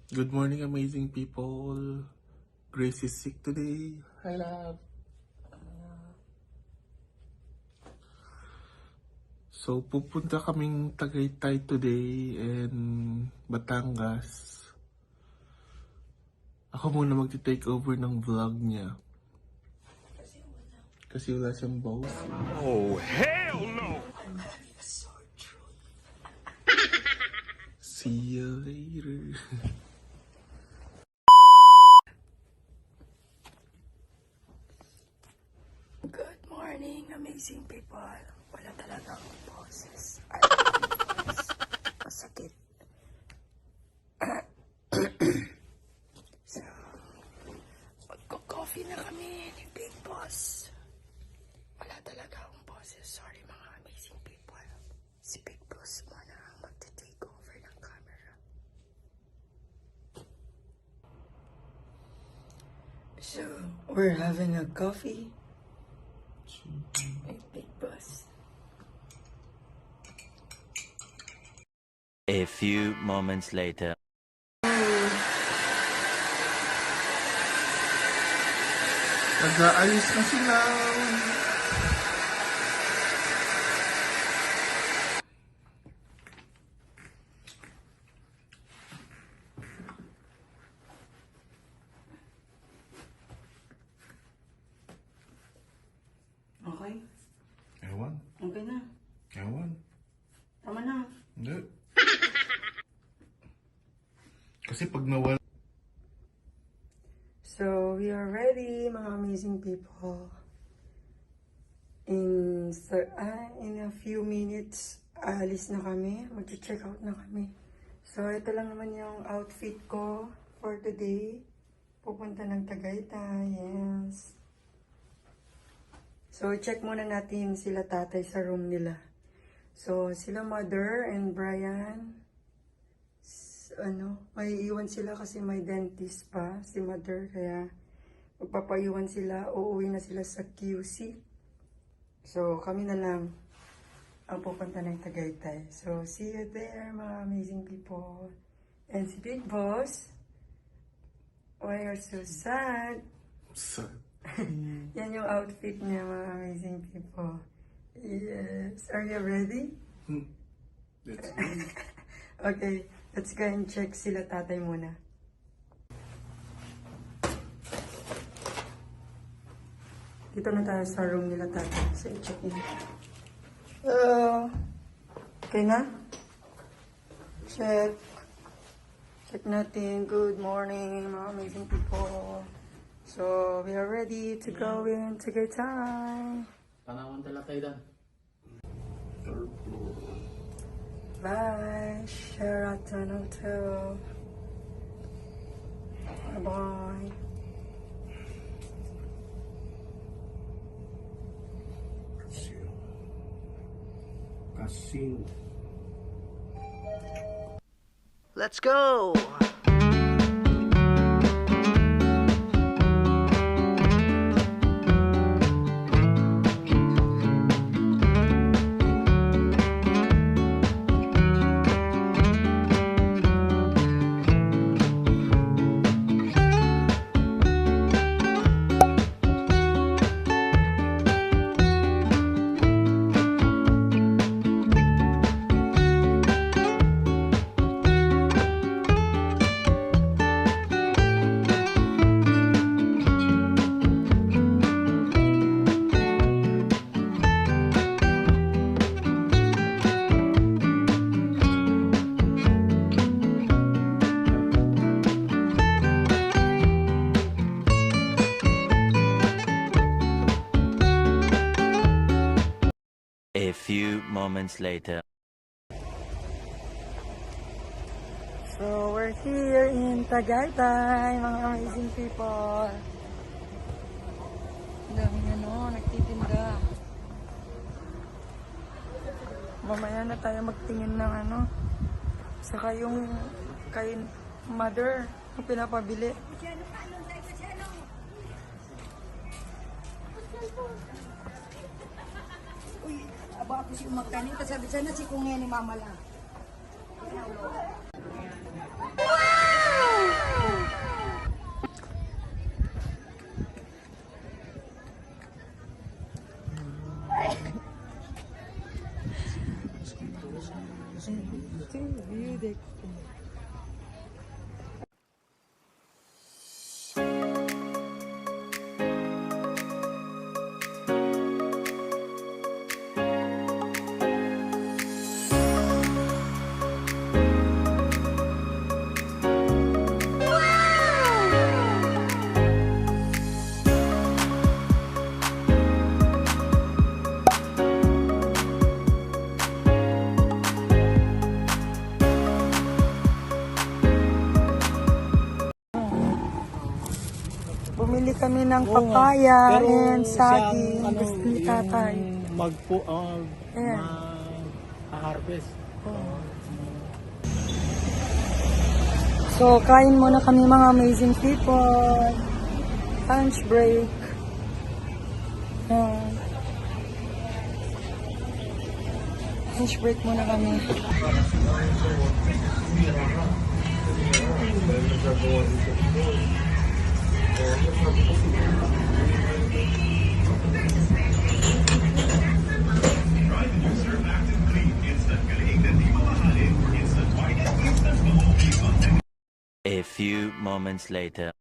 Good morning, amazing people. Grace is sick today. Hi, love. So, pupunta kaming Tagaytay today and Batangas. Ako muna magti-take over ng vlog niya. Kasi wala siyang boss. Oh, hell no! See you later. Good morning, amazing people. Wala talagang boses. Masakit. So, magko-coffee na kami ni Big Boss. Wala talaga akong boses. Sorry mga amazing people. Si Big Boss muna ang magte-take over ng camera. So, we're having a coffee. Big Boss. A few moments later. Nag-aayos na sila. Okay? Ewan. Okay na. Ewan. Tama na. Hindi. Kasi pag nawala. So, we are ready, mga amazing people. In a few minutes, alis na kami. Mag-check out na kami. So, ito lang naman yung outfit ko for today. Pupunta ng Tagaytay, yes. So, check muna natin sila tatay sa room nila. So, sila mother and Brian, may iwan sila kasi may dentist pa, si mother, kaya magpapaiwan sila, uuwi na sila sa QC. So, kami na lang ang pupunta ng Tagaytay. So, see you there, mga amazing people. And si Big Boss, why are so sad? Yan yung outfit niya, mga amazing people. Yes. Are you ready? That's me. Okay, let's go and check sila tatay muna. Dito na tayo sa room nila tatay. So, i-check in. Okay na? Check. Check natin. Good morning, mga amazing people. So, we are ready to go in Tagaytay. Panahon talaga kayo doon. Bye, Sheraton Hotel. Bye-bye. Casino. Let's go! A few moments later. So, we're here in Tagaytay, mga amazing people. Daming nagtitinda. Mamaya na tayo magtingin ng saka yung kay mother, yung pinapabili. Uy, aba ako si umagkanin, kasabi sana si kungya ni mama lang. Wow! Bumili kami ng papaya Pero and saging. siyang, Gusto ni tatay. Ayan. harvest. So, kain muna kami mga amazing people. Lunch break. Ayan. Lunch break muna kami. A few moments later.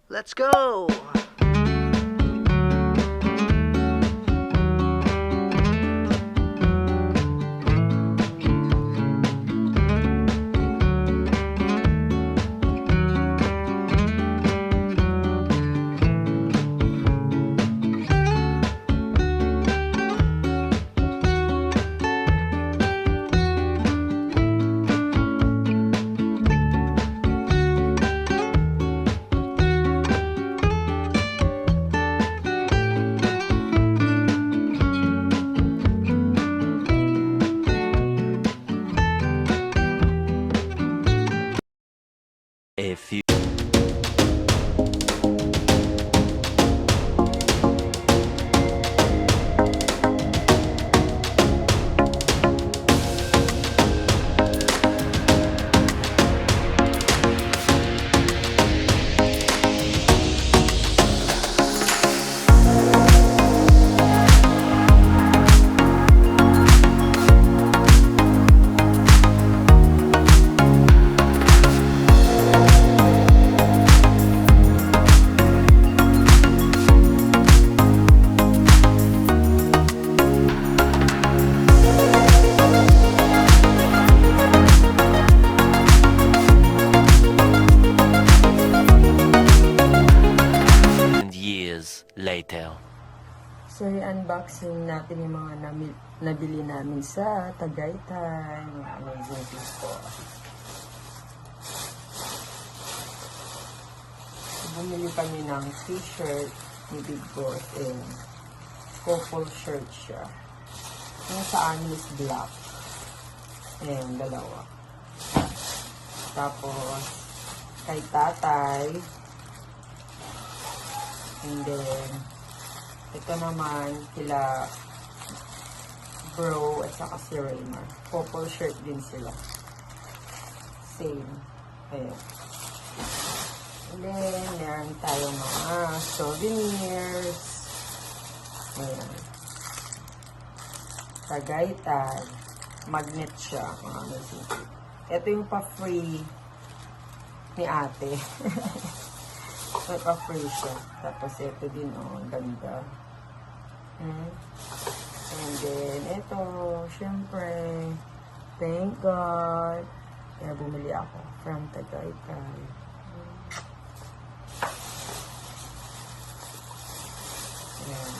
Let's go! A few. Years later. So, i-unboxing natin yung mga nabili namin sa Tagaytay. Mga amazing people. Bumili kami ng t-shirt ni Big Boss and couple shirt siya. Yung sa amin is black. And dalawa. Tapos, kay tatay. And then, ito naman, kila bro at saka si Raymar. Couple shirt din sila. Same. Ayan. And then, meron tayong mga souvenirs. Ayan. Tagaytay. Magnet siya, mga amazing. Ito yung pa-free ni ate. May pa-free siya. Tapos ito din, oh, ang ganda. And then, ito, syempre, thank God. Kaya bumili ako from Tagaytay. Ayan.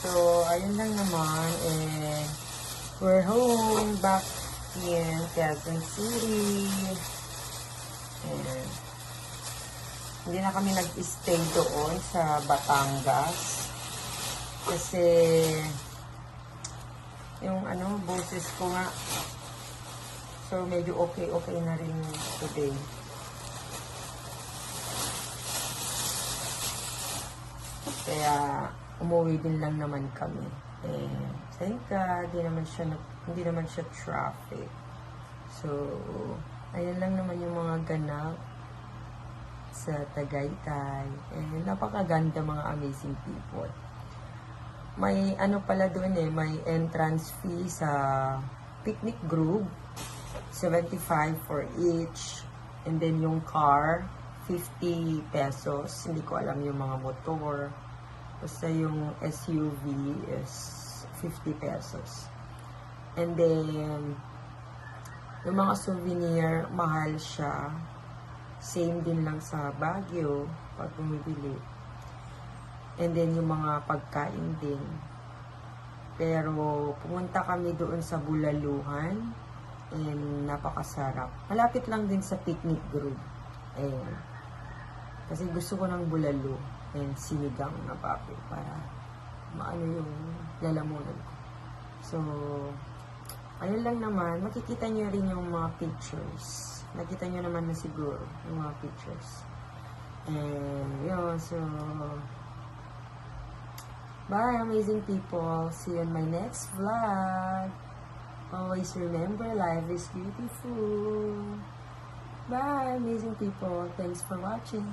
So, ayun lang naman. And we're home, back in Quezon City. And hindi na kami nag-stay doon sa Batangas. Kasi, yung boses ko nga, so medyo okay na rin today. Kaya, umuwi din lang naman kami. And, thank God, hindi naman siya traffic. So, ayun lang naman yung mga ganap sa Tagaytay. And napakaganda, mga amazing people. May pala doon may entrance fee sa picnic group, 75 for each. And then yung car, 50 pesos. Hindi ko alam yung mga motor. Basta yung SUV is 50 pesos. And then, yung mga souvenir, mahal siya. Same din lang sa Baguio pag bumibili. And then yung mga pagkain din. Pero pumunta kami doon sa Bulaluhan and napakasarap. Malapit lang din sa picnic group. Ayan. Kasi gusto ko ng bulalo and sinigang na papi para maano yung lalamunan ko. So, ayun lang naman. Makikita nyo rin yung mga pictures. Nakita nyo naman na siguro yung mga pictures. And, yun. So, bye, amazing people. See you on my next vlog. Always remember, life is beautiful. Bye, amazing people. Thanks for watching.